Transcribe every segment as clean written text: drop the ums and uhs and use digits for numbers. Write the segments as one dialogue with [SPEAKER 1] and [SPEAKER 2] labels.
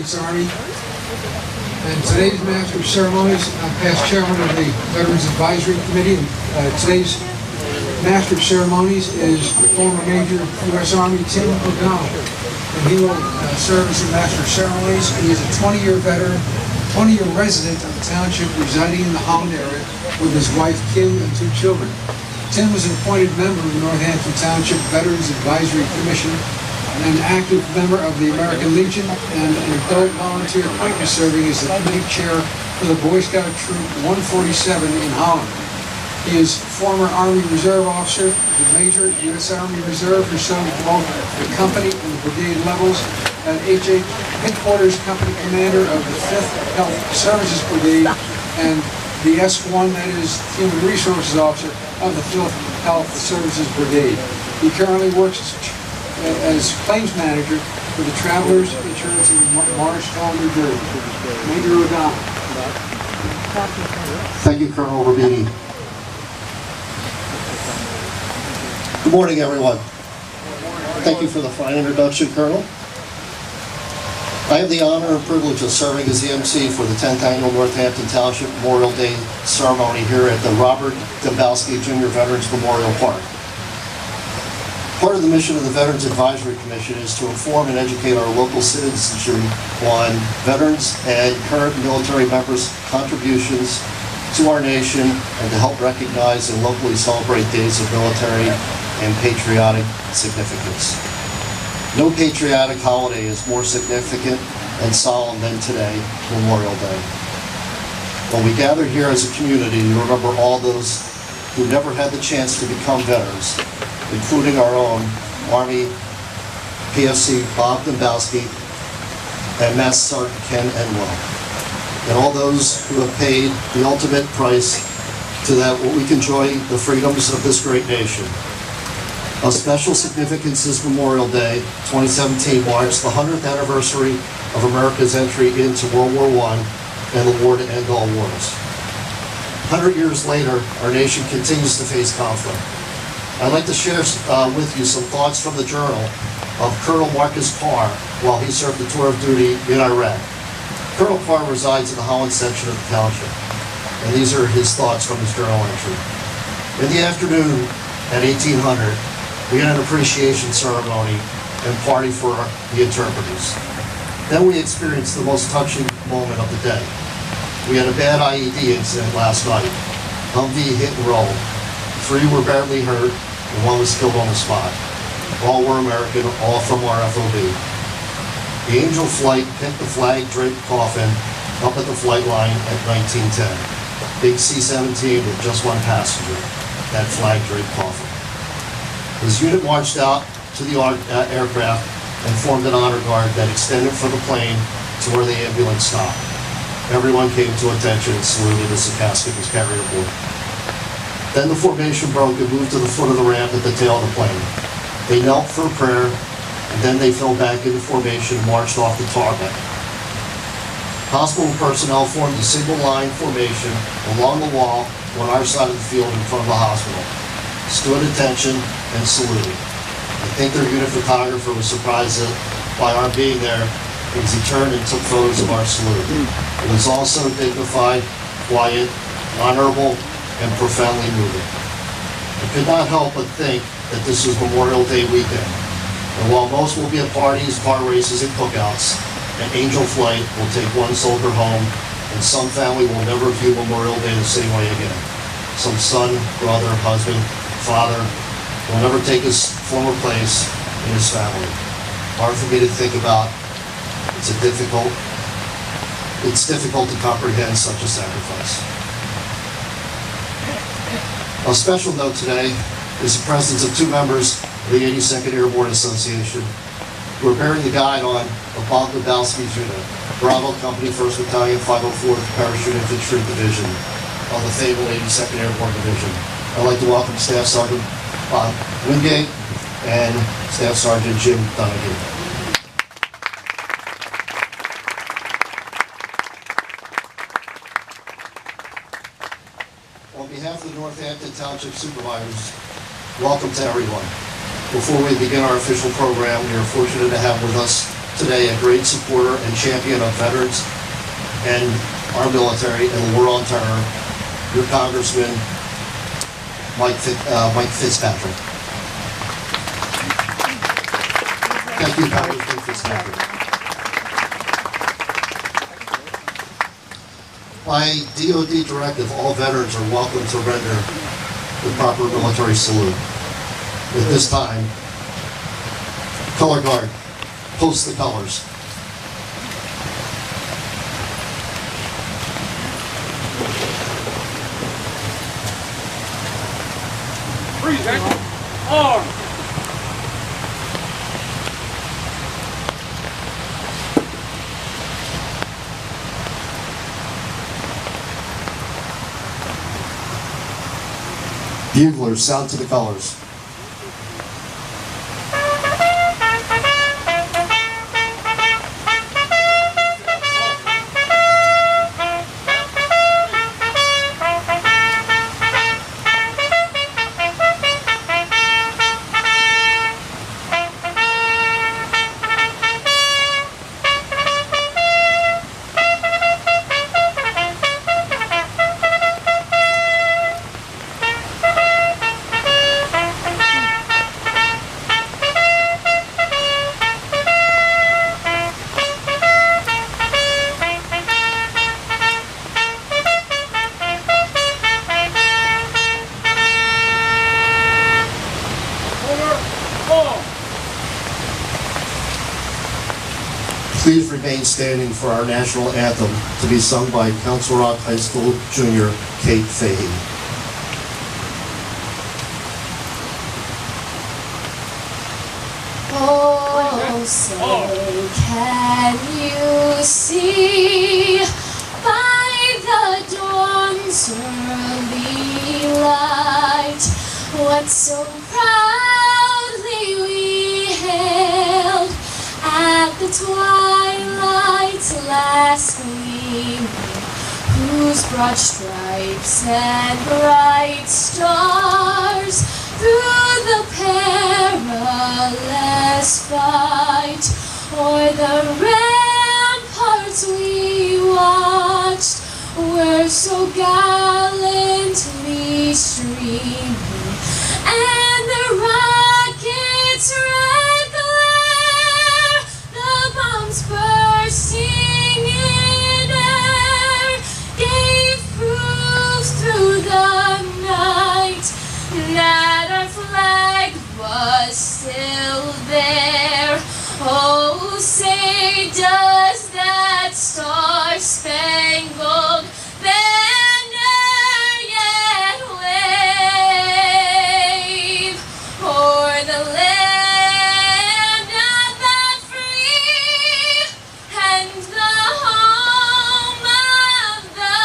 [SPEAKER 1] States Army. And today's Master of Ceremonies, I'm past chairman of the Veterans Advisory Committee. Today's Master of Ceremonies is former Major U.S. Army Tim O'Donnell. And he will serve as the Master of Ceremonies. He is a 20-year veteran, 20-year resident of the township, residing in the Holland area with his wife Kim and 2 children. Tim was an appointed member of the Northampton Township Veterans Advisory Commission, an active member of the American Legion, and an adult volunteer appointment serving as the committee chair for the Boy Scout Troop 147 in Holland. He is former Army Reserve officer, the Major U.S. Army Reserve, who served both the company and the brigade levels, and HA Headquarters Company Commander of the 5th Health Services Brigade, and the S1, that is Human Resources Officer of the 5th Health Services Brigade. He currently works as claims manager for the Travelers Insurance in Morristown, New Jersey. Major O'Donnell.
[SPEAKER 2] Thank you, Colonel Rubini. Good morning, everyone. Thank you for the fine introduction, Colonel. I have the honor and privilege of serving as the MC for the 10th Annual Northampton Township Memorial Day ceremony here at the Robert Dembowski Jr. Veterans Memorial Park. Part of the mission of the Veterans Advisory Commission is to inform and educate our local citizenry on veterans and current military members' contributions to our nation, and to help recognize and locally celebrate days of military and patriotic significance. No patriotic holiday is more significant and solemn than today, Memorial Day. When we gather here as a community to remember all those who never had the chance to become veterans, including our own Army PFC Bob Dembowski and Master Sergeant Ken Enwell, and all those who have paid the ultimate price to that what we can enjoy the freedoms of this great nation. Of special significance is Memorial Day 2017 marks the 100th anniversary of America's entry into World War I and the war to end all wars. 100 years later, our nation continues to face conflict. I'd like to share with you some thoughts from the journal of Colonel Marcus Parr while he served the tour of duty in Iraq. Colonel Parr resides in the Holland section of the township, and these are his thoughts from his journal entry. In the afternoon at 1800, we had an appreciation ceremony and party for the interpreters. Then we experienced the most touching moment of the day. We had a bad IED incident last night. Humvee hit and rolled. 3 were badly hurt, and 1 was killed on the spot. All were American, all from our FOB. The Angel flight picked the flag-draped coffin up at the flight line at 1910. Big C-17 with just 1 passenger, that flag-draped coffin. His unit marched out to the aircraft and formed an honor guard that extended from the plane to where the ambulance stopped. Everyone came to attention and saluted as the casket was carried aboard. Then the formation broke and moved to the foot of the ramp at the tail of the plane. They knelt for a prayer, and then they fell back into formation and marched off the tarmac. Hospital personnel formed a single line formation along the wall on our side of the field in front of the hospital, stood attention, and saluted. I think their unit photographer was surprised by our being there because he turned and took photos of our salute. It was also dignified, quiet, honorable, and profoundly moving. I could not help but think that this was Memorial Day weekend, and while most will be at parties, car races, and cookouts, an Angel flight will take 1 soldier home, and some family will never view Memorial Day the same way again. Some son, brother, husband, father will never take his former place in his family. Hard for me to think about. It's difficult to comprehend such a sacrifice. A special note today is the presence of 2 members of the 82nd Airborne Association who are bearing the guide on of Bob Dembowski's unit, Bravo Company, 1st Battalion, 504th Parachute Infantry Division of the fabled 82nd Airborne Division. I'd like to welcome Staff Sergeant Bob Wingate and Staff Sergeant Jim Donahue. On behalf of the Northampton Township Supervisors, welcome to everyone. Before we begin our official program, we are fortunate to have with us today a great supporter and champion of veterans and our military and the war on terror, your Congressman, Mike Fitzpatrick. Thank you, Congressman Fitzpatrick. By DoD directive, all veterans are welcome to render the proper military salute. At this time, color guard, post the colors.
[SPEAKER 3] Freeze, arms.
[SPEAKER 2] Buglers, sound to the colors. Please remain standing for our national anthem to be sung by Council Rock High School junior Kate Fahey.
[SPEAKER 4] Oh, say can you see by the dawn's early light what so proudly we hailed at the twilight's last gleam, whose broad stripes and bright stars through the perilous fight o'er the ramparts we watched were so gallantly streaming, and the rockets' red glare, the bombs bursting in air, gave proof through the night that our flag was still there. Oh, say does that star-spangled banner yet wave o'er the land of the free and the home of the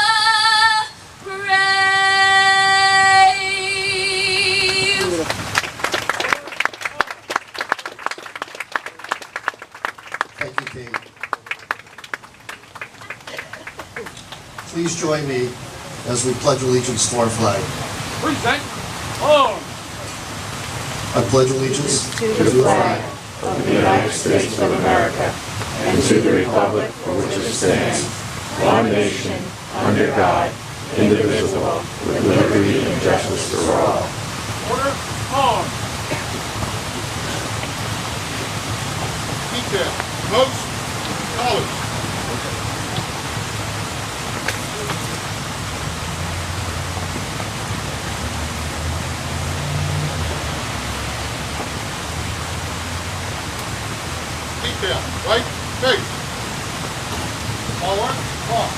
[SPEAKER 4] brave?
[SPEAKER 2] Thank you, Kate. Please join me as we pledge allegiance to our flag.
[SPEAKER 3] Present arms.
[SPEAKER 2] I pledge allegiance
[SPEAKER 5] To the flag of the United States of America and to the republic for which it stands, one nation, under God, indivisible, with liberty and justice for all.
[SPEAKER 3] Order, arms. Detail, post, colors. Detail, right, face. Forward, off.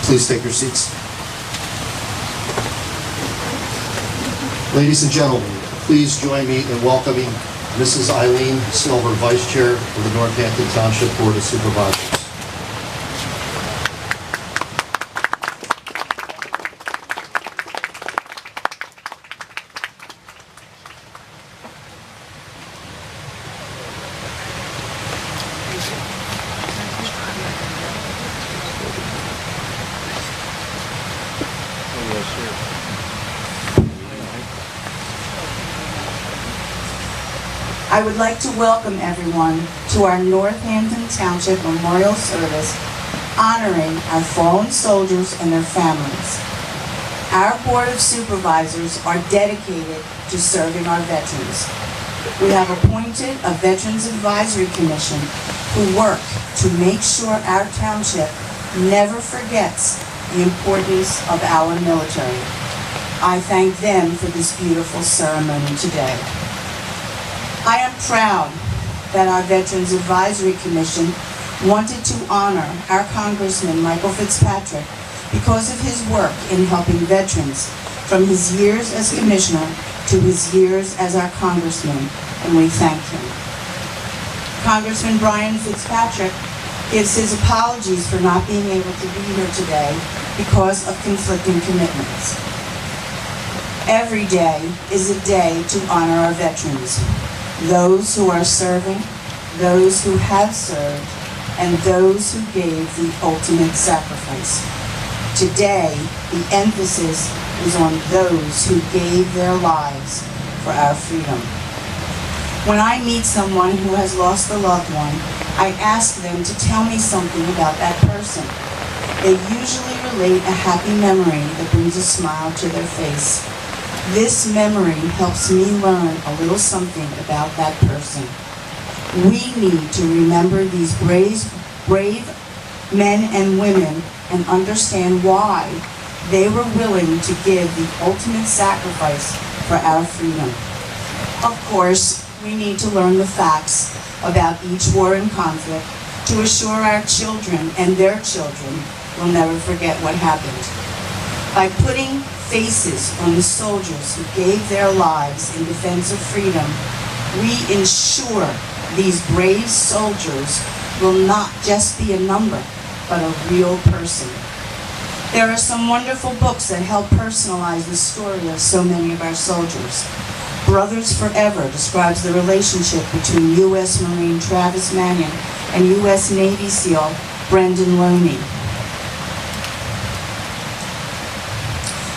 [SPEAKER 2] Please take your seats. Ladies and gentlemen, please join me in welcoming Mrs. Eileen Silver, Vice Chair of the Northampton Township Board of Supervisors.
[SPEAKER 6] I would like to welcome everyone to our Northampton Township Memorial Service honoring our fallen soldiers and their families. Our Board of Supervisors are dedicated to serving our veterans. We have appointed a Veterans Advisory Commission who work to make sure our township never forgets the importance of our military. I thank them for this beautiful ceremony today. I am proud that our Veterans Advisory Commission wanted to honor our Congressman Michael Fitzpatrick because of his work in helping veterans from his years as Commissioner to his years as our Congressman, and we thank him. Congressman Brian Fitzpatrick gives his apologies for not being able to be here today because of conflicting commitments. Every day is a day to honor our veterans, those who are serving, those who have served, and those who gave the ultimate sacrifice. Today, the emphasis is on those who gave their lives for our freedom. When I meet someone who has lost a loved one, I ask them to tell me something about that person. They usually relate a happy memory that brings a smile to their face. This memory helps me learn a little something about that person. We need to remember these brave men and women and understand why they were willing to give the ultimate sacrifice for our freedom. Of course, we need to learn the facts about each war and conflict to assure our children and their children will never forget what happened. By putting faces on the soldiers who gave their lives in defense of freedom, we ensure these brave soldiers will not just be a number, but a real person. There are some wonderful books that help personalize the story of so many of our soldiers. Brothers Forever describes the relationship between U.S. Marine Travis Mannion and U.S. Navy SEAL Brendan Loney.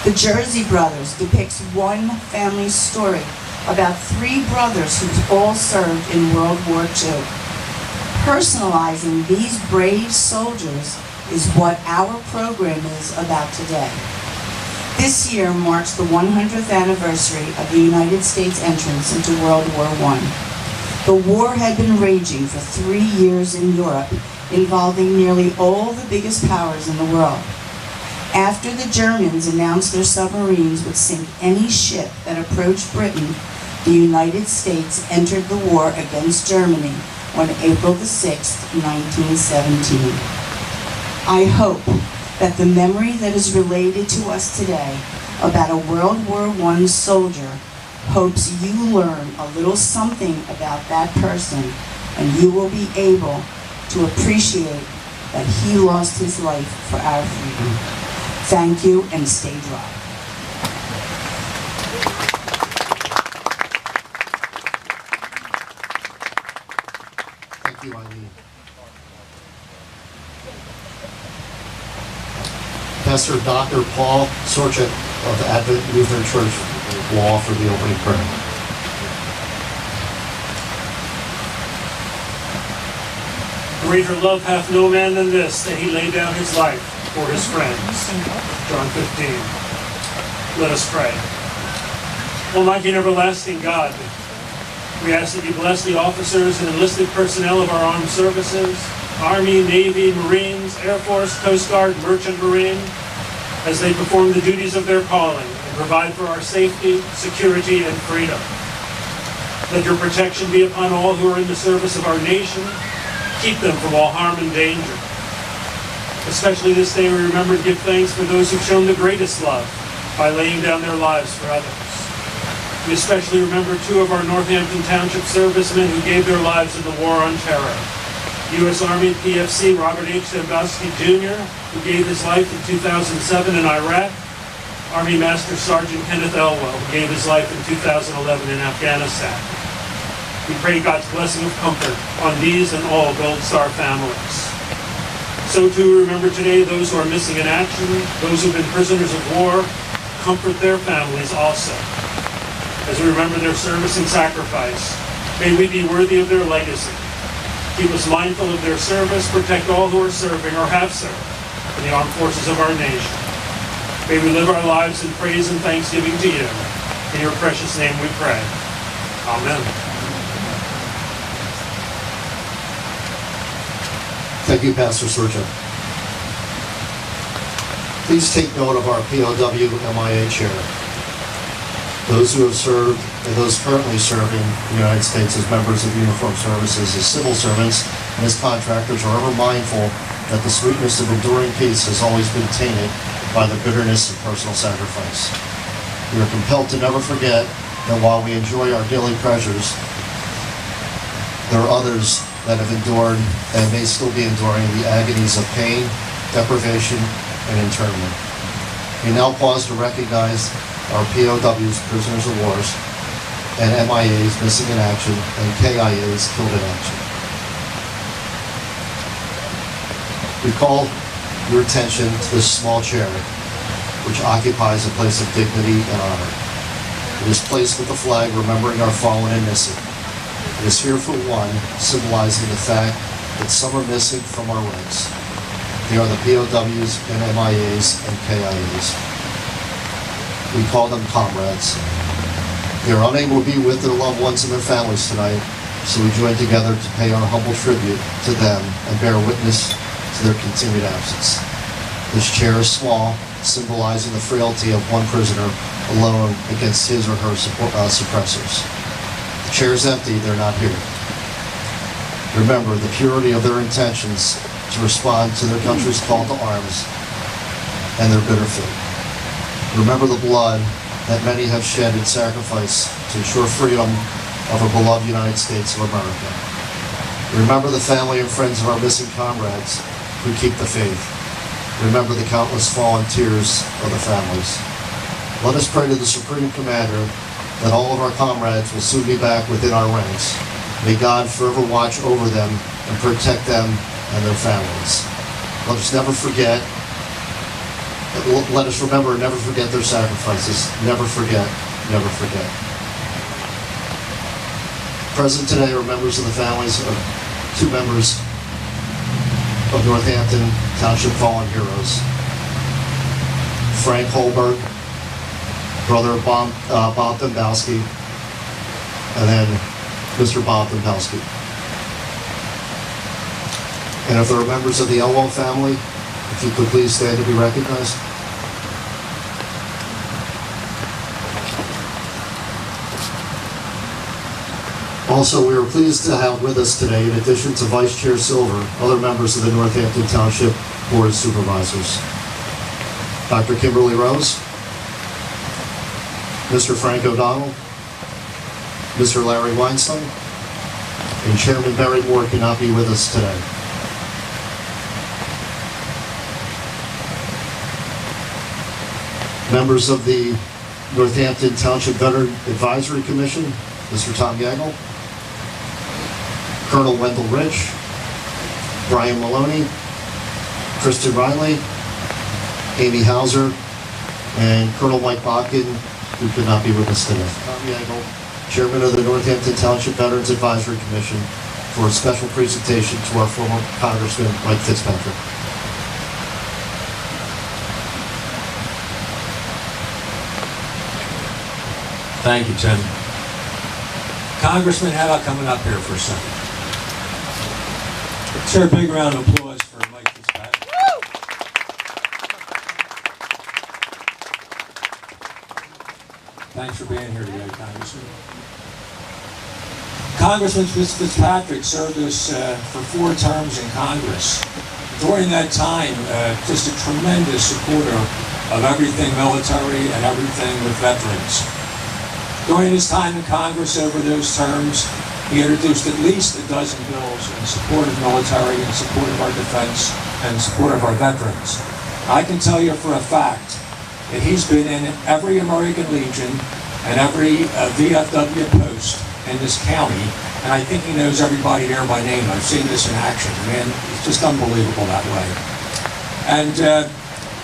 [SPEAKER 6] The Jersey Brothers depicts one family story about three brothers who all served in World War II. Personalizing these brave soldiers is what our program is about today. This year marks the 100th anniversary of the United States entrance into World War I. The war had been raging for 3 years in Europe, involving nearly all the biggest powers in the world. After the Germans announced their submarines would sink any ship that approached Britain, the United States entered the war against Germany on April the 6th, 1917. I hope that the memory that is related to us today about a World War I soldier hopes you learn a little something about that person, and you will be able to appreciate that he lost his life for our freedom. Thank you, and stay dry.
[SPEAKER 2] Thank you, Eileen. Pastor Dr. Paul Sorcek of Advent Lutheran Church will offer the opening prayer.
[SPEAKER 7] Greater love hath no man than this, that he lay down his life for his friends. John 15. Let us pray. Almighty and everlasting God, we ask that you bless the officers and enlisted personnel of our armed services, Army, Navy, Marines, Air Force, Coast Guard, Merchant Marine, as they perform the duties of their calling and provide for our safety, security, and freedom. Let your protection be upon all who are in the service of our nation. Keep them from all harm and danger. Especially this day, we remember to give thanks for those who've shown the greatest love by laying down their lives for others. We especially remember two of our Northampton Township servicemen who gave their lives in the War on Terror. U.S. Army PFC Robert H. Dembowski Jr., who gave his life in 2007 in Iraq. Army Master Sergeant Kenneth Elwell, who gave his life in 2011 in Afghanistan. We pray God's blessing of comfort on these and all Gold Star families. So too remember today those who are missing in action, those who have been prisoners of war. Comfort their families also. As we remember their service and sacrifice, May we be worthy of their legacy. Keep us mindful of their service, protect all who are serving or have served in the armed forces of our nation. May we live our lives in praise and thanksgiving to you. In your precious name we pray. Amen.
[SPEAKER 2] Thank you, Pastor Sorcek. Please take note of our POW MIA chair. Those who have served and those currently serving the United States as members of uniformed services, as civil servants, and as contractors are ever mindful that the sweetness of enduring peace has always been tainted by the bitterness of personal sacrifice. We are compelled to never forget that while we enjoy our daily pleasures, there are others that have endured and may still be enduring the agonies of pain, deprivation, and internment. We now pause to recognize our POWs, prisoners of wars, and MIAs, missing in action, and KIAs, killed in action. We call your attention to this small chair, which occupies a place of dignity and honor. It is placed with the flag remembering our fallen and missing. It is here for one, symbolizing the fact that some are missing from our ranks. They are the POWs and MIAs and KIAs. We call them comrades. They are unable to be with their loved ones and their families tonight, so we join together to pay our humble tribute to them and bear witness to their continued absence. This chair is small, symbolizing the frailty of one prisoner alone against his or her suppressors. The chair is empty, they're not here. Remember the purity of their intentions to respond to their country's call to arms and their bitter fate. Remember the blood that many have shed in sacrifice to ensure freedom of our beloved United States of America. Remember the family and friends of our missing comrades who keep the faith. Remember the countless fallen tears of the families. Let us pray to the Supreme Commander that all of our comrades will soon be back within our ranks. May God forever watch over them and protect them and their families. Let us never forget, let us remember and never forget their sacrifices. Never forget, never forget. Present today are members of the families of two members of Northampton Township fallen heroes. Frank Holberg, brother of Bob Dembowski, and then Mr. Bob Dembowski. And if there are members of the Elwell family, if you could please stand to be recognized. Also, we are pleased to have with us today, in addition to Vice Chair Silver, other members of the Northampton Township Board of Supervisors. Dr. Kimberly Rose, Mr. Frank O'Donnell, Mr. Larry Weinstein, and Chairman Barry Moore cannot be with us today. Members of the Northampton Township Veteran Advisory Commission, Mr. Tom Yagel, Colonel Wendell Rich, Brian Maloney, Kristen Riley, Amy Hauser, and Colonel Mike Botkin, who could not be with us today. Tom Yagel, Chairman of the Northampton Township Veterans Advisory Commission, for a special presentation to our former Congressman, Mike Fitzpatrick.
[SPEAKER 8] Thank you, Tim. Congressman, how about coming up here for a second? Sir, a big round of applause for Mike Fitzpatrick. Thanks for being here today, Congressman. Congressman Fitzpatrick served us for 4 terms in Congress. During that time, just a tremendous supporter of everything military and everything with veterans. During his time in Congress over those terms, he introduced at least a dozen bills in support of military, in support of our defense, and in support of our veterans. I can tell you for a fact that he's been in every American Legion and every VFW post in this county, and I think he knows everybody there by name. I've seen this in action. Man, it's just unbelievable that way. And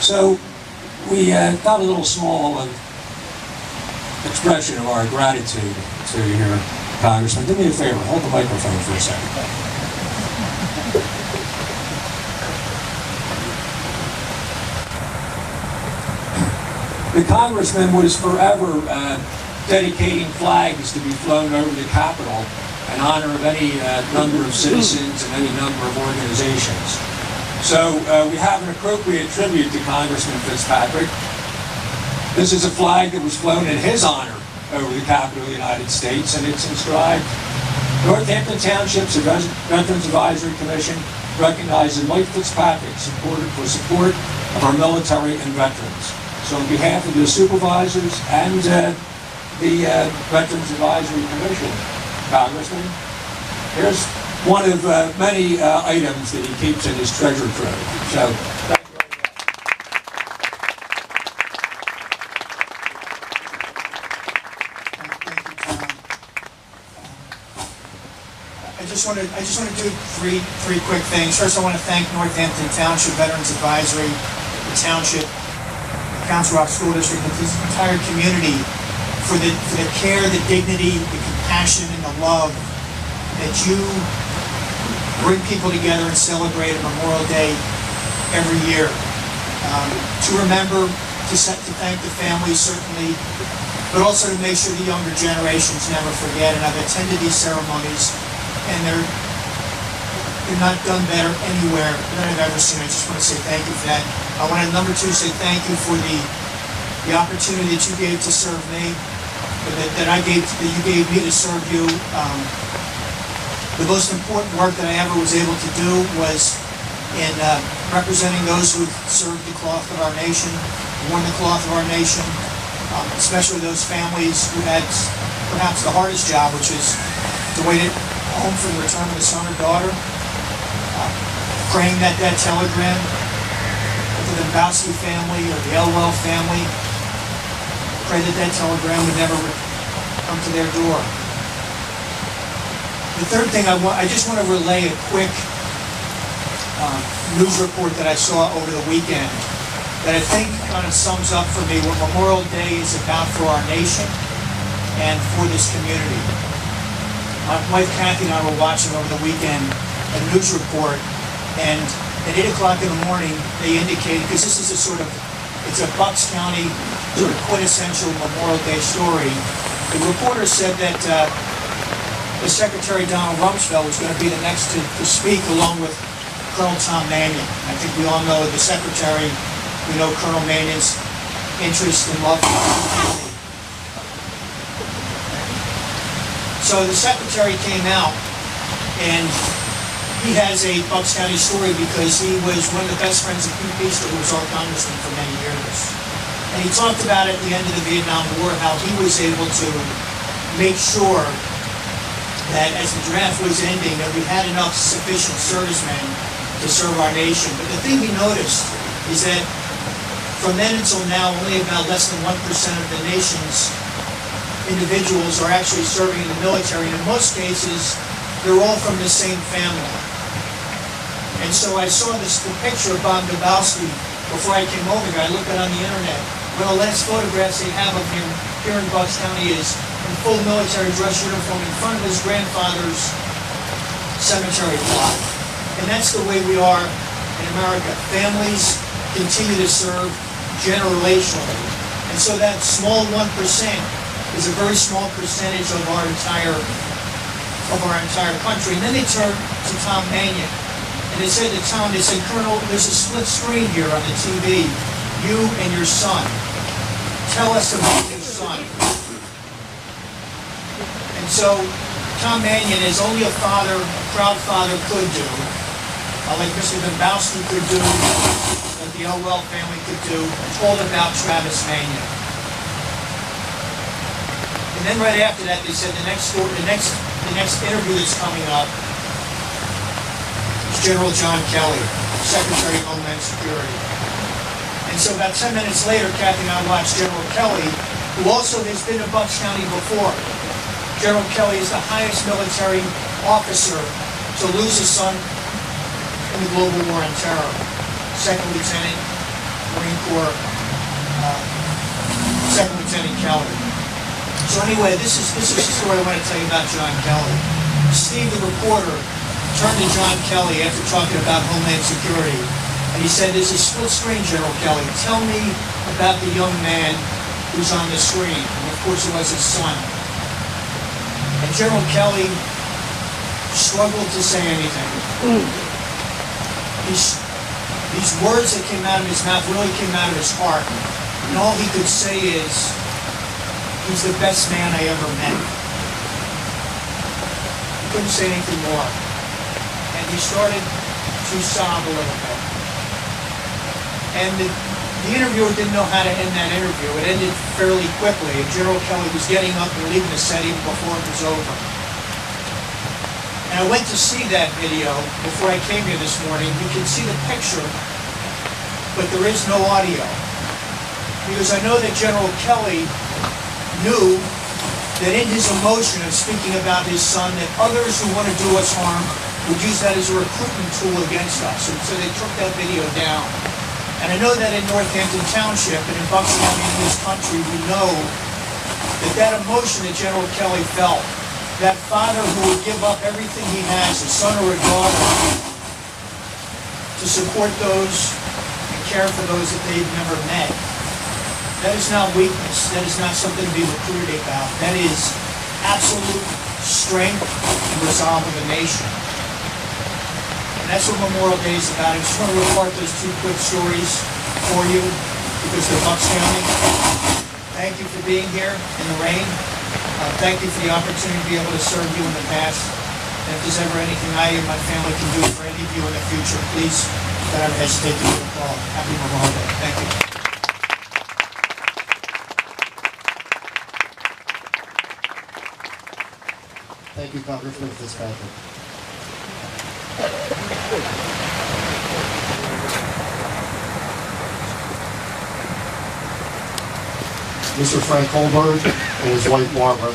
[SPEAKER 8] so we got a little small of expression of our gratitude to you here, Congressman. Do me a favor, hold the microphone for a second. The Congressman was forever dedicating flags to be flown over the Capitol in honor of any number of citizens and any number of organizations. So we have an appropriate tribute to Congressman Fitzpatrick. This is a flag that was flown in his honor over the Capitol of the United States, and it's inscribed, Northampton Township's Veterans Advisory Commission recognizes Mike Fitzpatrick for support of our military and veterans. So on behalf of the supervisors and the Veterans Advisory Commission, Congressman, here's one of many items that he keeps in his treasure trove. So, thank you.
[SPEAKER 9] Thank you, Tom. I just want to do three quick things. First, I want to thank Northampton Township Veterans Advisory, the Township, Council Rock School District, and this entire community for the care, the dignity, the compassion, and the love that you bring people together and celebrate a Memorial Day every year. To remember, to thank the families certainly, but also to make sure the younger generations never forget. And I've attended these ceremonies, and they're not done better anywhere that I've ever seen. I just want to say thank you for that. I want to, number two, say thank you for the opportunity that you gave to serve me, that you gave me to serve you. The most important work that I ever was able to do was in representing those who served the cloth of our nation, worn the cloth of our nation, especially those families who had perhaps the hardest job, which is to wait at home for the return of a son or daughter, praying that telegram with the Dembowski family or the Elwell family, pray that telegram would never come to their door. The third thing I just want to relay a quick news report that I saw over the weekend that I think kind of sums up for me what Memorial Day is about for our nation and for this community. My wife Kathy and I were watching over the weekend a news report, and at 8 o'clock in the morning they indicated, because this is it's a Bucks County sort of quintessential Memorial Day story. The reporter said that the Secretary Donald Rumsfeld was going to be the next to speak, along with Colonel Tom Mannion. I think we all know the Secretary, we know Colonel Mannion's interest and love for the community. So the Secretary came out, and he has a Bucks County story because he was one of the best friends of Pete Beaster, who was our congressman for many years. And he talked about at the end of the Vietnam War how he was able to make sure that as the draft was ending, that we had enough sufficient servicemen to serve our nation. But the thing he noticed is that from then until now, only about less than 1% of the nation's individuals are actually serving in the military. And in most cases, they're all from the same family. And so I saw the picture of Bob Dembowski before I came over here. I looked at it on the internet. One of the last photographs they have of him here in Bucks County is in full military dress uniform in front of his grandfather's cemetery plot. And that's the way we are in America. Families continue to serve generationally. And so that small 1% is a very small percentage of our entire country. And then they turned to Tom Mannion. And they said to Tom, they said, Colonel, there's a split screen here on the TV. You and your son. Tell us about your son. And so Tom Mannion is only a father, a proud father could do, like Mr. Dembowski could do, like the Elwell family could do, told about Travis Mannion. And then right after that, they said the next interview that's coming up is General John Kelly, Secretary of Homeland Security. And so about 10 minutes later, Kathy and I watched General Kelly, who also has been to Bucks County before. General Kelly is the highest military officer to lose his son in the global war on terror. Second Lieutenant, Marine Corps, Second Lieutenant Kelly. So anyway, this is the story I want to tell you about John Kelly. Steve, the reporter, turned to John Kelly after talking about Homeland Security, and he said, "There's a split screen, General Kelly. Tell me about the young man who's on the screen." And of course, it was his son. And General Kelly struggled to say anything. These words that came out of his mouth really came out of his heart. And all he could say is, "He's the best man I ever met." He couldn't say anything more. And he started to sob a little bit. And the interviewer didn't know how to end that interview. It ended fairly quickly, and General Kelly was getting up and leaving the set even before it was over. And I went to see that video before I came here this morning. You can see the picture, but there is no audio. Because I know that General Kelly knew that in his emotion of speaking about his son, that others who want to do us harm would use that as a recruitment tool against us. And so they took that video down. And I know that in Northampton Township and in Bucks County in this country, we know that emotion that General Kelly felt, that father who would give up everything he has, a son or a daughter, to support those and care for those that they've never met. That is not weakness. That is not something to be recruited about. That is absolute strength and resolve of a nation. And that's what Memorial Day is about. I just want to report those two quick stories for you because they're Bucks County. Thank you for being here in the rain. Thank you for the opportunity to be able to serve you in the past. And if there's ever anything I and my family can do for any of you in the future, please don't ever hesitate to give a call. Happy Memorial Day. Thank you.
[SPEAKER 2] Thank you, Congressman Fitzpatrick. Mr. Frank Holberg and his wife Barbara,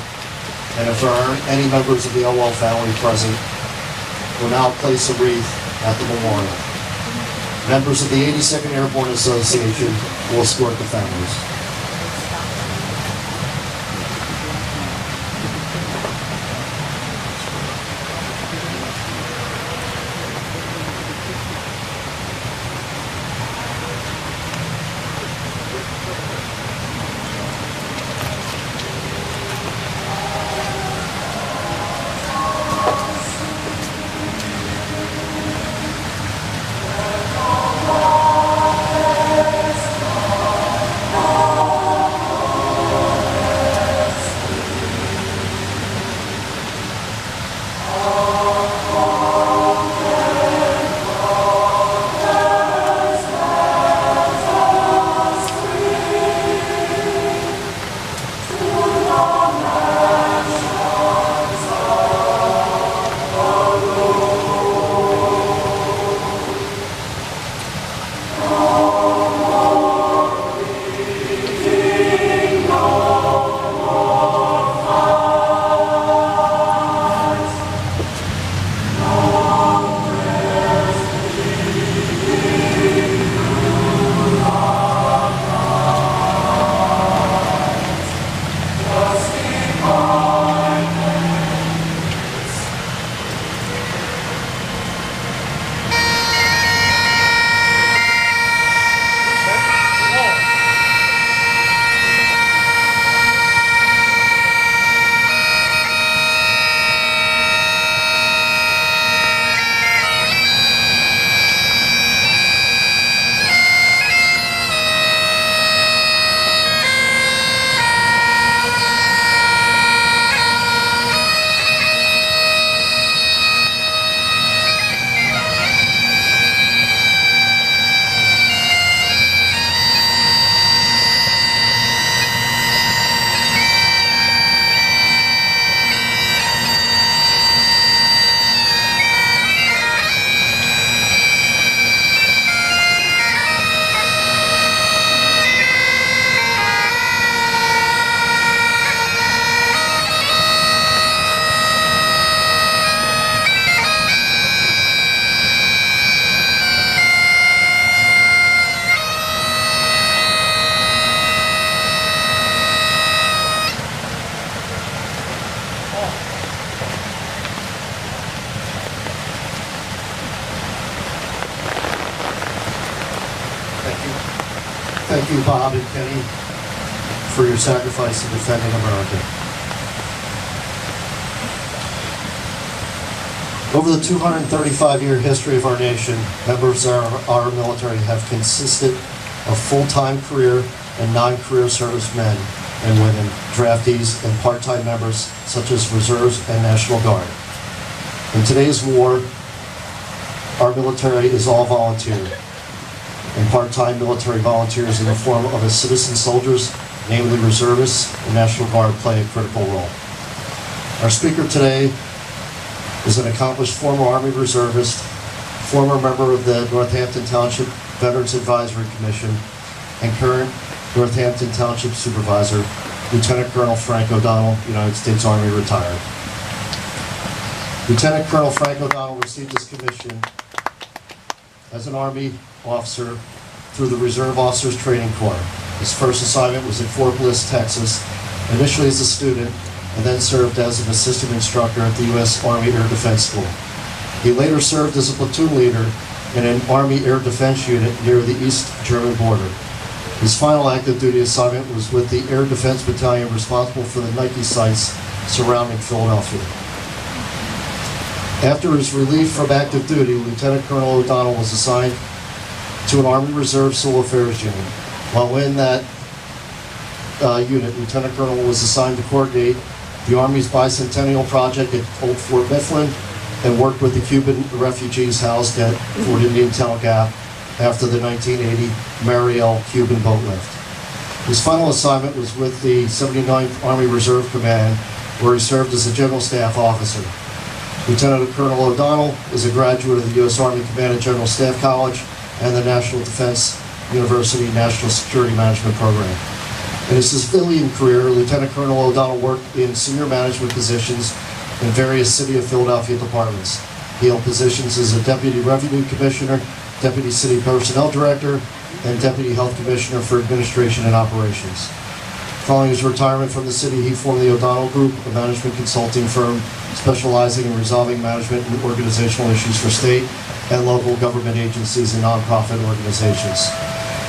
[SPEAKER 2] and if there are any members of the Elwell family present, will now place a wreath at the memorial. Members of the 82nd Airborne Association will escort the families.
[SPEAKER 4] Oh
[SPEAKER 2] Thank you, Bob and Kenny, for your sacrifice in defending America. Over the 235-year history of our nation, members of our military have consisted of full-time career and non-career servicemen and women, draftees, and part-time members such as reserves and National Guard. In today's war, our military is all volunteer, and part-time military volunteers in the form of as citizen soldiers, namely reservists and National Guard, play a critical role. Our speaker today is an accomplished former Army reservist, former member of the Northampton Township Veterans Advisory Commission, and current Northampton Township Supervisor, Lieutenant Colonel Frank O'Donnell, United States Army, retired. Lieutenant Colonel Frank O'Donnell received his commission as an Army officer through the Reserve Officers Training Corps. His first assignment was at Fort Bliss, Texas, initially as a student, and then served as an assistant instructor at the U.S. Army Air Defense School. He later served as a platoon leader in an Army Air Defense unit near the East German border. His final active duty assignment was with the Air Defense Battalion responsible for the Nike sites surrounding Philadelphia. After his relief from active duty, Lieutenant Colonel O'Donnell was assigned to an Army Reserve Civil Affairs unit. While in that unit, Lieutenant Colonel was assigned to coordinate the Army's bicentennial project at Old Fort Mifflin and worked with the Cuban refugees housed at Fort Indian Town Gap after the 1980 Mariel Cuban boat lift. His final assignment was with the 79th Army Reserve Command, where he served as a General Staff Officer. Lieutenant Colonel O'Donnell is a graduate of the U.S. Army Command and General Staff College and the National Defense University National Security Management Program. In his civilian career, Lieutenant Colonel O'Donnell worked in senior management positions in various City of Philadelphia departments. He held positions as a Deputy Revenue Commissioner, Deputy City Personnel Director, and Deputy Health Commissioner for Administration and Operations. Following his retirement from the city, he formed the O'Donnell Group, a management consulting firm specializing in resolving management and organizational issues for state and local government agencies and nonprofit organizations.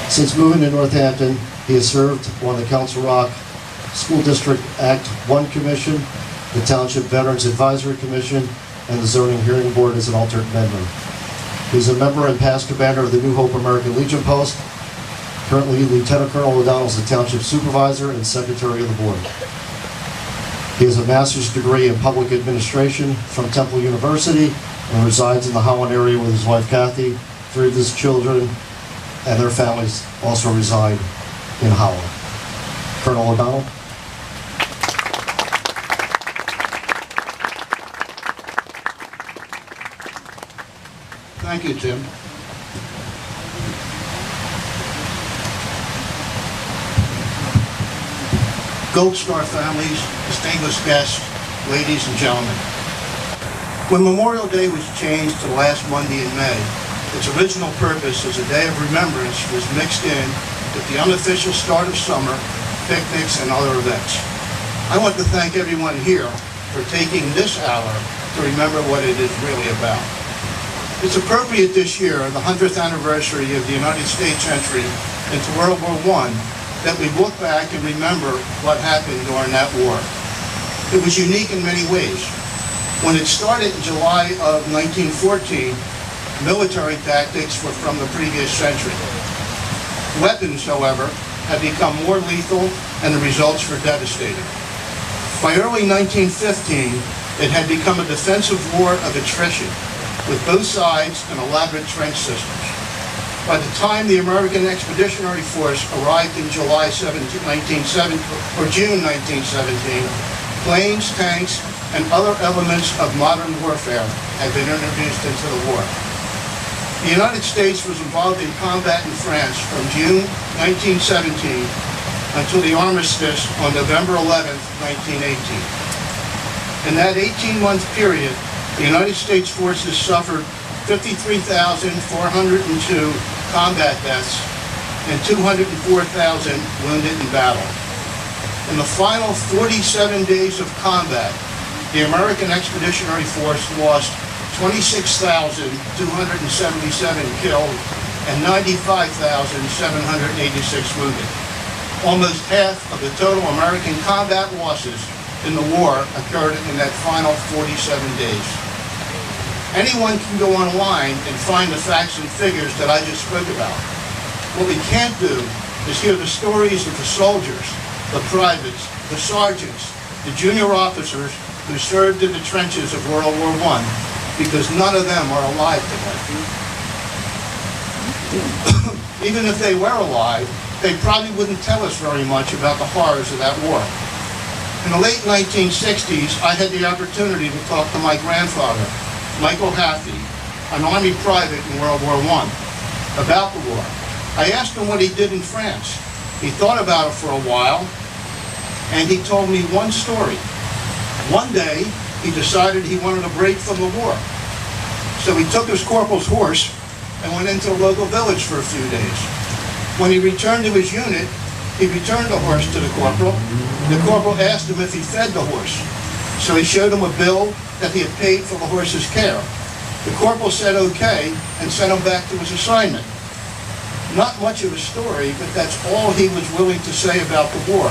[SPEAKER 2] Since moving to Northampton, he has served on the Council Rock School District Act 1 Commission, the Township Veterans Advisory Commission, and the Zoning Hearing Board as an alternate member. He's a member and past commander of the New Hope American Legion Post. Currently, Lieutenant Colonel O'Donnell is the Township Supervisor and Secretary of the Board. He has a master's degree in public administration from Temple University and resides in the Holland area with his wife Kathy. 3 of his children and their families also reside in Holland. Colonel O'Donnell.
[SPEAKER 10] Thank you, Tim. Gold Star families, distinguished guests, ladies and gentlemen. When Memorial Day was changed to the last Monday in May, its original purpose as a day of remembrance was mixed in with the unofficial start of summer, picnics, and other events. I want to thank everyone here for taking this hour to remember what it is really about. It's appropriate this year, the 100th anniversary of the United States entry into World War I, that we look back and remember what happened during that war. It was unique in many ways. When it started in July of 1914, military tactics were from the previous century. Weapons, however, had become more lethal and the results were devastating. By early 1915, it had become a defensive war of attrition, with both sides and elaborate trench systems. By the time the American Expeditionary Force arrived in June 1917, planes, tanks, and other elements of modern warfare had been introduced into the war. The United States was involved in combat in France from June 1917 until the armistice on November 11, 1918. In that 18-month period, the United States forces suffered 53,402 combat deaths and 204,000 wounded in battle. In the final 47 days of combat, the American Expeditionary Force lost 26,277 killed and 95,786 wounded. Almost half of the total American combat losses in the war occurred in that final 47 days. Anyone can go online and find the facts and figures that I just spoke about. What we can't do is hear the stories of the soldiers, the privates, the sergeants, the junior officers who served in the trenches of World War I, because none of them are alive today. Even if they were alive, they probably wouldn't tell us very much about the horrors of that war. In the late 1960s, I had the opportunity to talk to my grandfather, Michael Haffey, an Army private in World War I, about the war. I asked him what he did in France. He thought about it for a while, and he told me one story. One day, he decided he wanted a break from the war. So he took his corporal's horse and went into a local village for a few days. When he returned to his unit, he returned the horse to the corporal. The corporal asked him if he fed the horse. So he showed him a bill that he had paid for the horse's care. The corporal said okay and sent him back to his assignment. Not much of a story, but that's all he was willing to say about the war.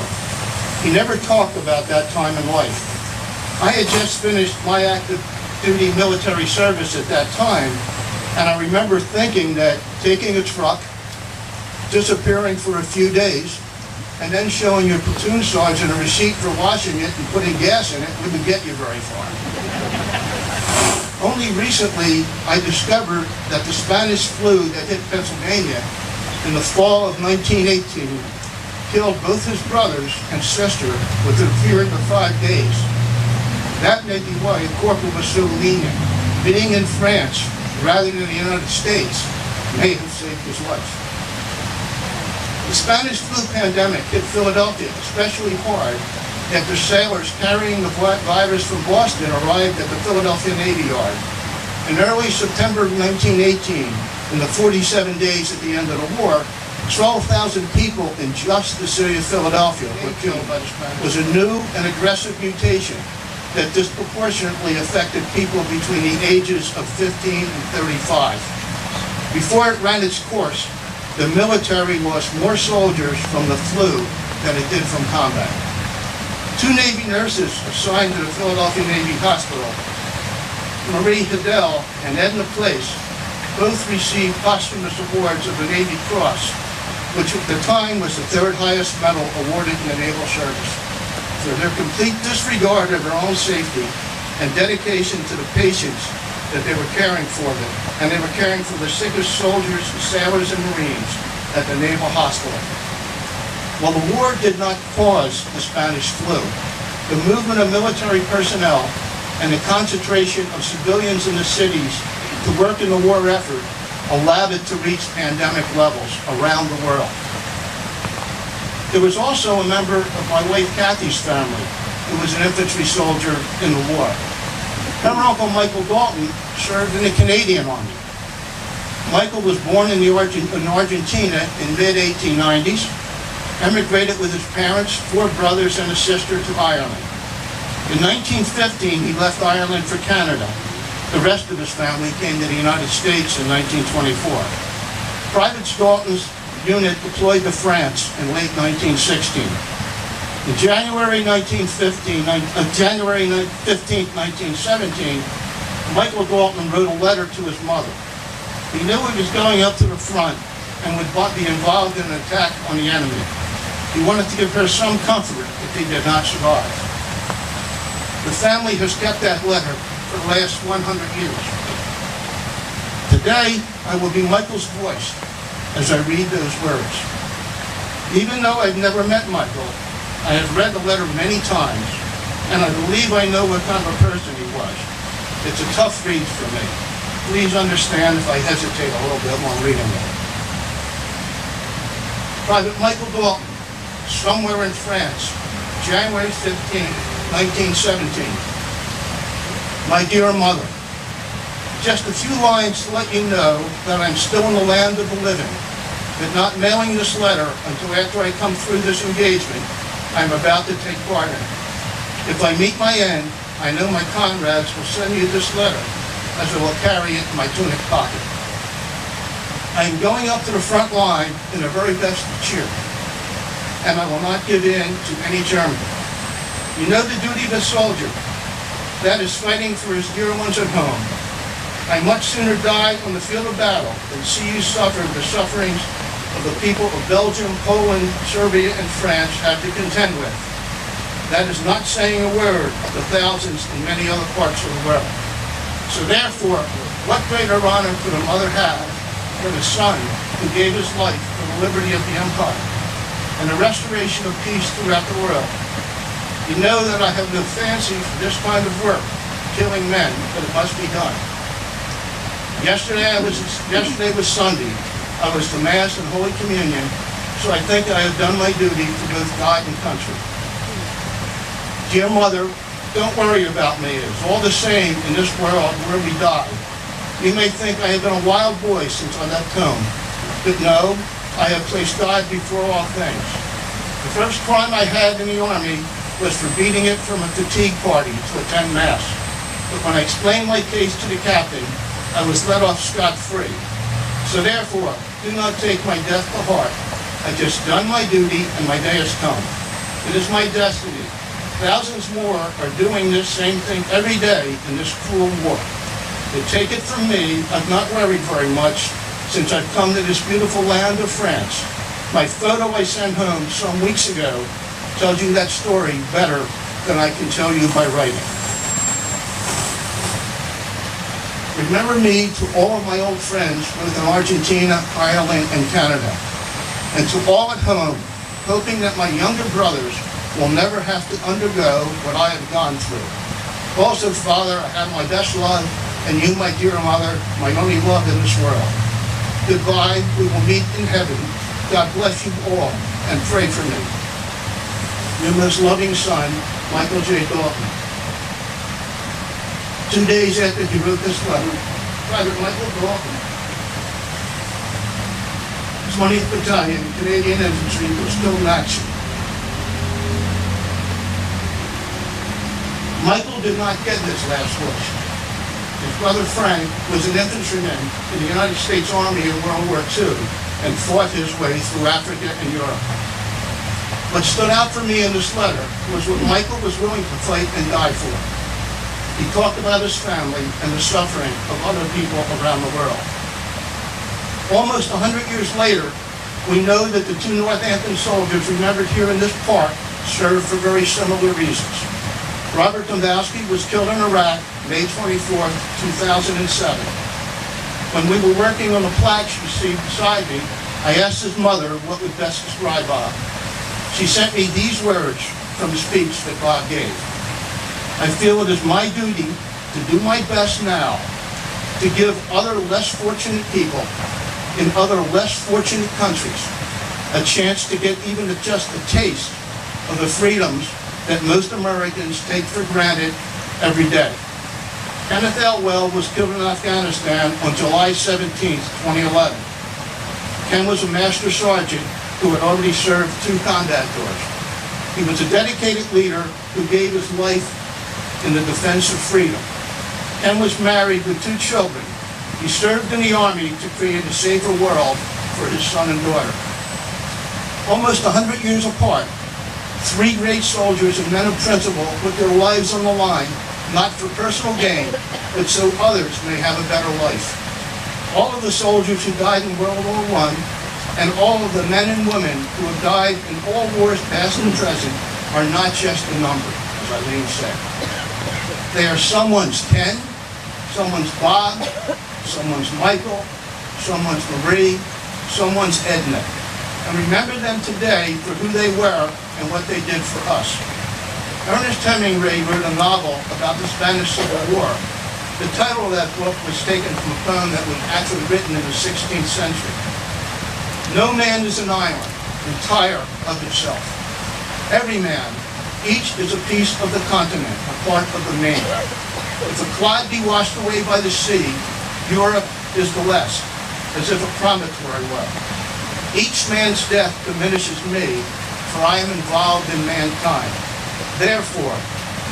[SPEAKER 10] He never talked about that time in life. I had just finished my active duty military service at that time, and I remember thinking that taking a truck, disappearing for a few days, and then showing your platoon sergeant a receipt for washing it and putting gas in it wouldn't get you very far. Only recently, I discovered that the Spanish flu that hit Pennsylvania in the fall of 1918 killed both his brothers and sister within a period of 5 days. That may be why the corporal was so lenient. Being in France rather than the United States may have saved his life. The Spanish flu pandemic hit Philadelphia especially hard after sailors carrying the virus from Boston arrived at the Philadelphia Navy Yard. In early September 1918, in the 47 days at the end of the war, 12,000 people in just the city of Philadelphia were killed by the Spanish. It was a new and aggressive mutation that disproportionately affected people between the ages of 15 and 35. Before it ran its course, the military lost more soldiers from the flu than it did from combat. 2 Navy nurses assigned to the Philadelphia Navy Hospital, Marie Hiddell and Edna Place, both received posthumous awards of the Navy Cross, which at the time was the 3rd highest medal awarded in the naval service. For their complete disregard of their own safety and dedication to the patients that they were caring for them, and they were caring for the sickest soldiers, sailors, and Marines at the Naval Hospital. While the war did not cause the Spanish flu, the movement of military personnel and the concentration of civilians in the cities to work in the war effort allowed it to reach pandemic levels around the world. There was also a member of my wife Kathy's family who was an infantry soldier in the war. Her uncle Michael Dalton served in the Canadian Army. Michael was born in Argentina in mid-1890s, emigrated with his parents, 4 brothers, and a sister to Ireland. In 1915, he left Ireland for Canada. The rest of his family came to the United States in 1924. Private Dalton's unit deployed to France in late 1916. In January 15, 1917, Michael Dalton wrote a letter to his mother. He knew he was going up to the front and would be involved in an attack on the enemy. He wanted to give her some comfort if he did not survive. The family has kept that letter for the last 100 years. Today, I will be Michael's voice as I read those words. Even though I've never met Michael, I have read the letter many times, and I believe I know what kind of a person he was. It's a tough read for me. Please understand if I hesitate a little bit while reading it. Private Michael Dalton, somewhere in France, January 15, 1917. My dear mother, just a few lines to let you know that I'm still in the land of the living, but not mailing this letter until after I come through this engagement I'm about to take part in. If I meet my end, I know my comrades will send you this letter, as I will carry it in my tunic pocket. I am going up to the front line in the very best of cheer, and I will not give in to any German. You know the duty of a soldier, that is fighting for his dear ones at home. I much sooner die on the field of battle than see you suffer the sufferings of the people of Belgium, Poland, Serbia, and France have to contend with. That is not saying a word of the thousands in many other parts of the world. So therefore, what greater honor could a mother have than a son who gave his life for the liberty of the empire and the restoration of peace throughout the world? You know that I have no fancy for this kind of work, killing men, but it must be done. Yesterday was Sunday. I was to Mass and Holy Communion, so I think I have done my duty to both God and country. Dear Mother, don't worry about me. It's all the same in this world where we die. You may think I have been a wild boy since I left home, but no, I have placed God before all things. The first crime I had in the Army was for beating it from a fatigue party to attend Mass. But when I explained my case to the captain, I was let off scot-free. So therefore, do not take my death to heart. I've just done my duty and my day has come. It is my destiny. Thousands more are doing this same thing every day in this cruel war. But take it from me, I've not worried very much since I've come to this beautiful land of France. My photo I sent home some weeks ago tells you that story better than I can tell you by writing. Remember me to all of my old friends both in Argentina, Ireland, and Canada. And to all at home, hoping that my younger brothers will never have to undergo what I have gone through. Also, Father, I have my best love, and you, my dear mother, my only love in this world. Goodbye, we will meet in heaven. God bless you all, and pray for me. Your most loving son, Michael J. Dalton. 2 days after he wrote this letter, Private Michael Dalton, 20th Battalion, Canadian Infantry, was still in action. Michael did not get this last wish. His brother Frank was an infantryman in the United States Army in World War II and fought his way through Africa and Europe. What stood out for me in this letter was what Michael was willing to fight and die for. He talked about his family and the suffering of other people around the world. Almost 100 years later, we know that the two Northampton soldiers remembered here in this park served for very similar reasons. Robert Dembowski was killed in Iraq, May 24th, 2007. When we were working on the plaques you see beside me, I asked his mother what would best describe Bob. She sent me these words from the speech that Bob gave. I feel it is my duty to do my best now to give other less fortunate people in other less fortunate countries a chance to get even just a taste of the freedoms that most Americans take for granted every day. Kenneth Elwell was killed in Afghanistan on July 17, 2011. Ken was a master sergeant who had already served 2 combat tours. He was a dedicated leader who gave his life in the defense of freedom. Ken was married with 2 children. He served in the Army to create a safer world for his son and daughter. Almost 100 years apart, 3 great soldiers and men of principle put their lives on the line, not for personal gain, but so others may have a better life. All of the soldiers who died in World War I, and all of the men and women who have died in all wars past and present, are not just a number, as Eileen said. They are someone's Ken, someone's Bob, someone's Michael, someone's Marie, someone's Edna. And remember them today for who they were and what they did for us. Ernest Hemingway wrote a novel about the Spanish Civil War. The title of that book was taken from a poem that was actually written in the 16th century. No man is an island, entire of itself. Every man, each is a piece of the continent, a part of the main. If a clod be washed away by the sea, Europe is the less, as if a promontory were. Each man's death diminishes me, for I am involved in mankind. Therefore,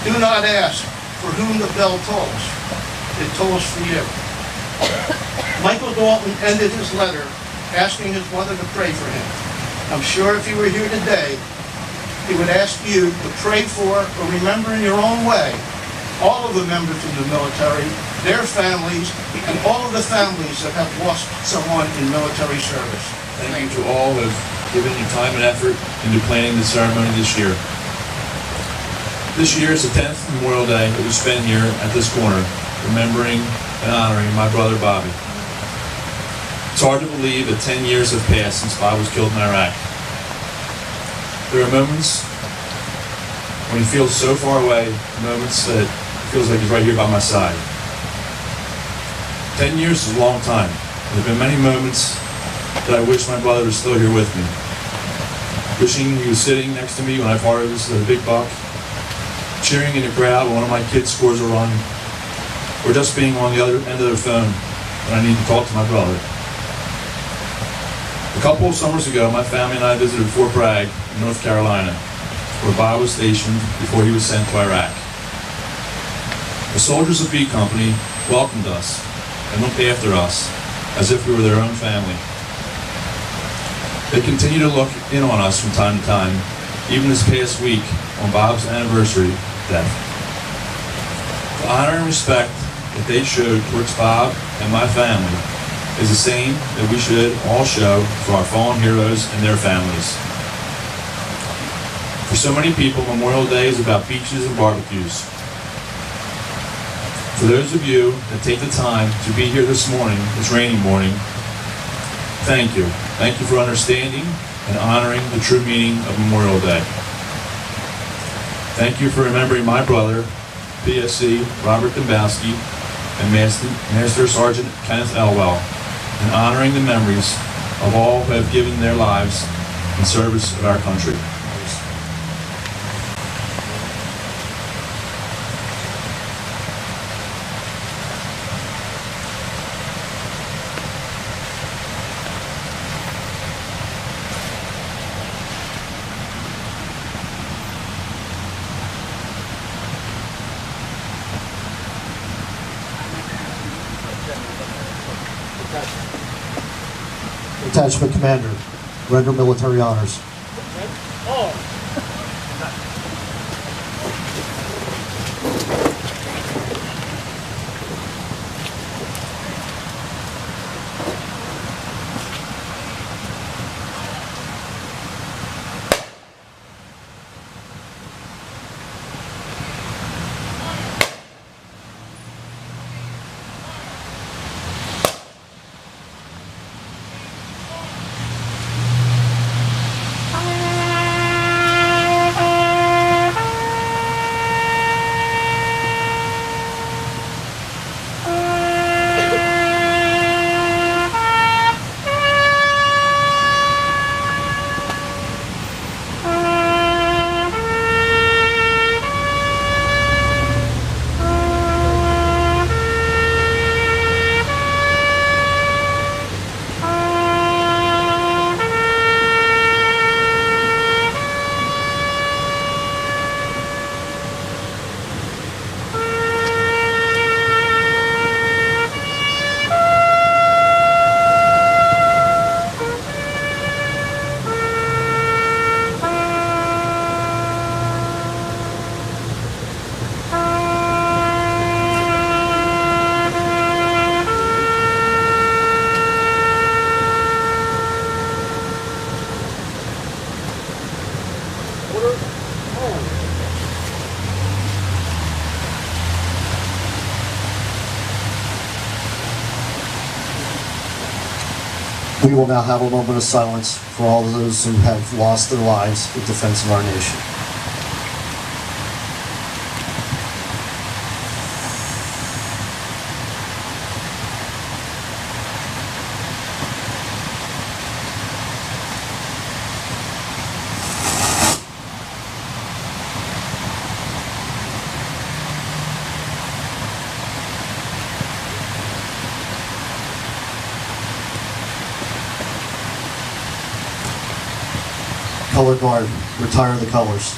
[SPEAKER 10] do not ask for whom the bell tolls. It tolls for you. Michael Dalton ended his letter asking his mother to pray for him. I'm sure if he were here today, he would ask you to pray for or remember in your own way all of the members of the military, their families, and all of the families that have lost someone in military service.
[SPEAKER 11] Thank you to all who have given your time and effort into planning the ceremony this year. This year is the 10th Memorial Day that we spend here at this corner, remembering and honoring my brother Bobby. It's hard to believe that 10 years have passed since Bob was killed in Iraq. There are moments when he feels so far away, moments that it feels like he's right here by my side. 10 years is a long time. There have been many moments that I wish my brother was still here with me. Wishing he was sitting next to me when I parted this at a big buck, cheering in the crowd when one of my kids scores a run, or just being on the other end of the phone when I need to talk to my brother. A couple of summers ago, my family and I visited Fort Bragg in North Carolina, where Bob was stationed before he was sent to Iraq. The soldiers of B Company welcomed us and looked after us as if we were their own family. They continue to look in on us from time to time, even this past week on Bob's anniversary death. The honor and respect that they showed towards Bob and my family is the same that we should all show for our fallen heroes and their families. For so many people, Memorial Day is about beaches and barbecues. For those of you that take the time to be here this morning, this rainy morning, thank you. Thank you for understanding and honoring the true meaning of Memorial Day. Thank you for remembering my brother, PSC Robert Dembowski, and Master Sergeant Kenneth Elwell, and honoring the memories of all who have given their lives in service of our country.
[SPEAKER 2] Detachment Commander, render military honors. We will now have a moment of silence for all of those who have lost their lives in defense of our nation. Color guard, retire the colors.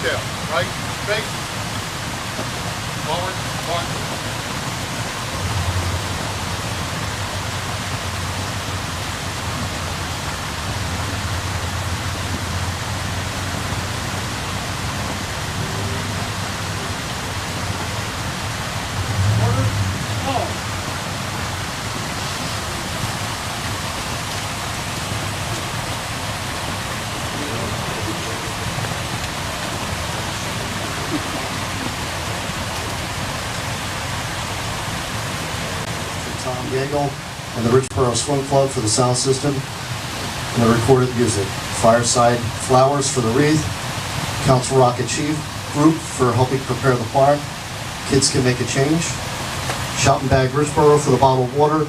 [SPEAKER 3] down. Right? Face. Forward. March.
[SPEAKER 2] And the Richboro Swim Club for the sound system and the recorded music. Fireside Flowers for the wreath. Council Rocket Chief Group for helping prepare the park. Kids Can Make a Change. Shout and Bag Richboro for the bottled water.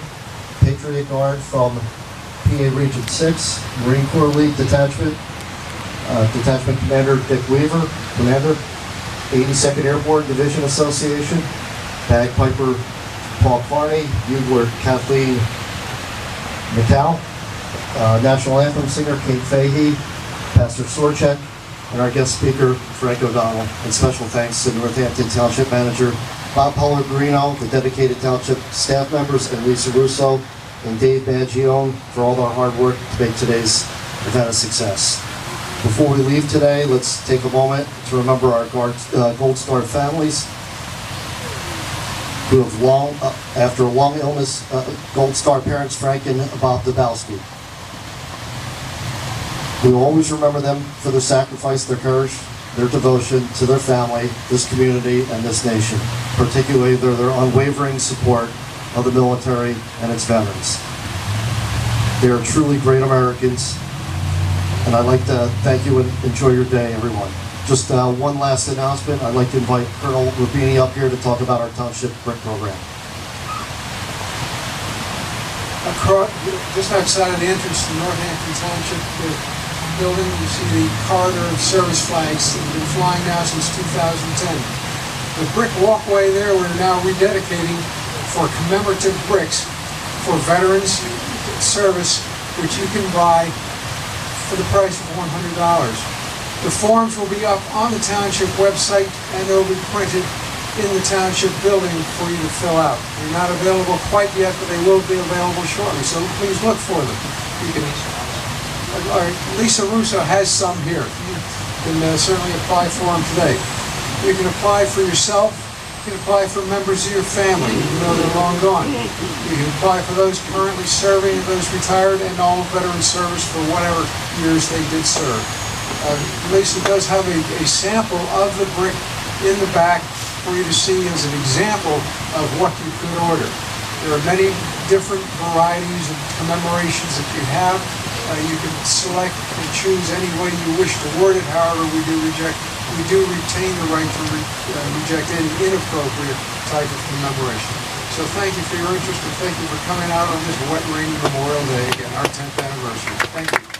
[SPEAKER 2] Patriot Guard from PA Region 6. Marine Corps League Detachment. Detachment Commander Dick Weaver, Commander. 82nd Airborne Division Association. Bagpiper Paul Carney, bugler Kathleen McCall, National Anthem singer Kate Fahey, Pastor Sorcek, and our guest speaker Frank O'Donnell. And special thanks to Northampton Township Manager Bob Pellegrino, the dedicated township staff members, and Lisa Russo and Dave Mangione for all their hard work to make today's event a success. Before we leave today, let's take a moment to remember our Gold Star families who have long, after a long illness, Gold Star parents Frank and Bob Dembowski. We will always remember them for their sacrifice, their courage, their devotion to their family, this community, and this nation, particularly their unwavering support of the military and its veterans. They are truly great Americans, and I'd like to thank you and enjoy your day, everyone. Just one last announcement. I'd like to invite Colonel Rubini up here to talk about our Township Brick program.
[SPEAKER 1] Just outside of the entrance to Northampton Township building, you see the corridor of service flags that have been flying now since 2010. The brick walkway there, we're now rededicating for commemorative bricks for veterans service, which you can buy for the price of $100. The forms will be up on the township website and they'll be printed in the township building for you to fill out. They're not available quite yet, but they will be available shortly, so please look for them. You can, Lisa Russo has some here. You can certainly apply for them today. You can apply for yourself. You can apply for members of your family, even though they're long gone. You can apply for those currently serving, those retired, and all veteran service for whatever years they did serve. Lisa does have a sample of the brick in the back for you to see as an example of what you could order. There are many different varieties of commemorations that you have. You can select and choose any way you wish to word it. However, we do retain the right to reject any inappropriate type of commemoration. So thank you for your interest and thank you for coming out on this wet, rainy Memorial Day, again, our 10th anniversary. Thank you.